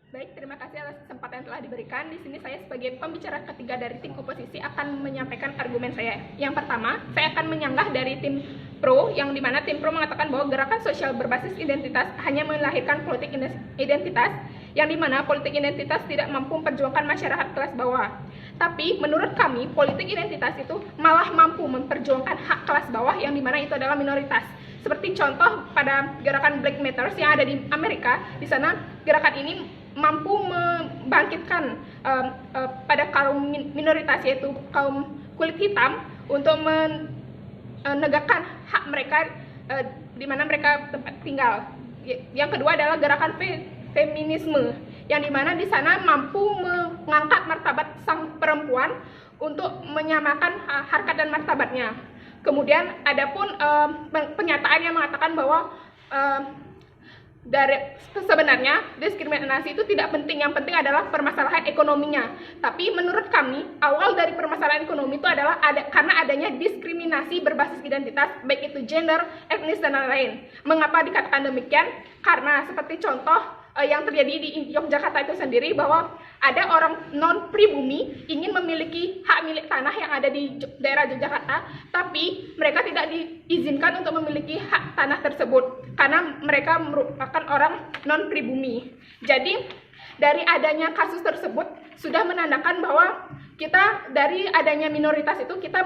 Baik, terima kasih atas kesempatan yang telah diberikan. Di sini saya sebagai pembicara ketiga dari tim oposisi akan menyampaikan argumen saya. Yang pertama, saya akan menyanggah dari tim pro, yang dimana tim pro mengatakan bahwa gerakan sosial berbasis identitas hanya melahirkan politik identitas, yang dimana politik identitas tidak mampu memperjuangkan masyarakat kelas bawah. Tapi menurut kami, politik identitas itu malah mampu memperjuangkan hak kelas bawah, yang dimana itu adalah minoritas. Seperti contoh pada gerakan Black Matters yang ada di Amerika, di sana gerakan ini mampu membangkitkan pada kaum minoritas, yaitu kaum kulit hitam, untuk menegakkan hak mereka di mana mereka tempat tinggal. Yang kedua adalah gerakan feminisme, yang dimana di sana mampu mengangkat martabat sang perempuan untuk menyamakan harkat dan martabatnya. Kemudian adapun pernyataan yang mengatakan bahwa dari sebenarnya diskriminasi itu tidak penting, yang penting adalah permasalahan ekonominya. Tapi menurut kami, awal dari permasalahan ekonomi itu adalah karena adanya diskriminasi berbasis identitas, baik itu gender, etnis, dan lain-lain. Mengapa dikatakan demikian? Karena seperti contoh yang terjadi di Yogyakarta itu sendiri, bahwa ada orang non-pribumi ingin memiliki hak milik tanah yang ada di daerah Yogyakarta, tapi mereka tidak diizinkan untuk memiliki hak tanah tersebut karena mereka merupakan orang non-pribumi. Jadi dari adanya kasus tersebut sudah menandakan bahwa kita dari adanya minoritas itu kita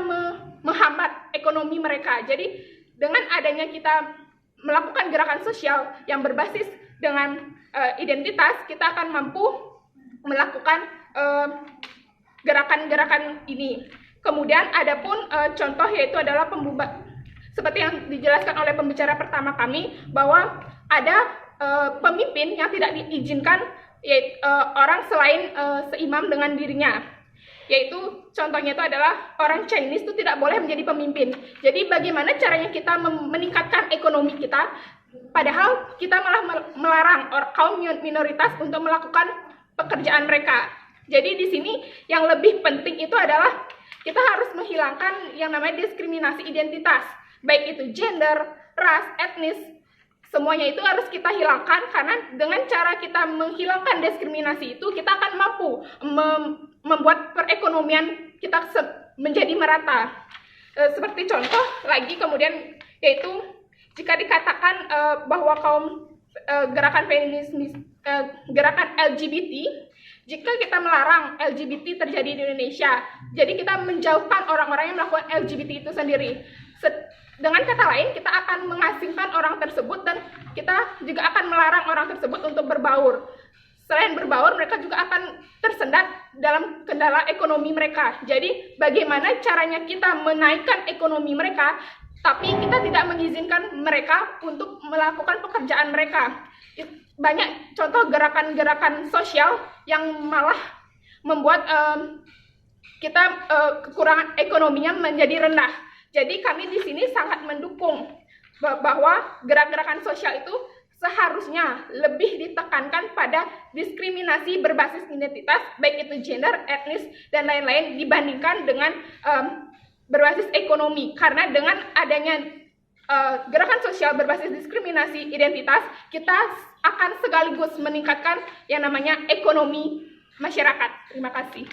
menghambat ekonomi mereka. Jadi dengan adanya kita melakukan gerakan sosial yang berbasis dengan identitas, kita akan mampu melakukan gerakan-gerakan ini. Kemudian adapun contoh yaitu adalah seperti yang dijelaskan oleh pembicara pertama kami, bahwa ada pemimpin yang tidak diizinkan, yaitu orang selain seimam dengan dirinya. Yaitu contohnya itu adalah orang Chinese itu tidak boleh menjadi pemimpin. Jadi bagaimana caranya kita meningkatkan ekonomi kita, padahal kita malah melarang kaum minoritas untuk melakukan pekerjaan mereka. Jadi di sini yang lebih penting itu adalah kita harus menghilangkan yang namanya diskriminasi identitas, baik itu gender, ras, etnis, semuanya itu harus kita hilangkan, karena dengan cara kita menghilangkan diskriminasi itu kita akan mampu membuat perekonomian kita menjadi merata. Seperti contoh lagi kemudian yaitu jika dikatakan bahwa gerakan feminis, gerakan LGBT, jika kita melarang LGBT terjadi di Indonesia, jadi kita menjauhkan orang-orang yang melakukan LGBT itu sendiri. Dengan kata lain, kita akan mengasingkan orang tersebut dan kita juga akan melarang orang tersebut untuk berbaur. Selain berbaur, mereka juga akan tersendat dalam kendala ekonomi mereka. Jadi bagaimana caranya kita menaikkan ekonomi mereka, tapi kita tidak mengizinkan mereka untuk melakukan pekerjaan mereka. Banyak contoh gerakan-gerakan sosial yang malah membuat kita kekurangan ekonominya menjadi rendah. Jadi kami di sini sangat mendukung bahwa gerak-gerakan sosial itu seharusnya lebih ditekankan pada diskriminasi berbasis identitas, baik itu gender, etnis, dan lain-lain, dibandingkan dengan berbasis ekonomi. Karena dengan adanya gerakan sosial berbasis diskriminasi identitas, kita akan sekaligus meningkatkan yang namanya ekonomi masyarakat. Terima kasih.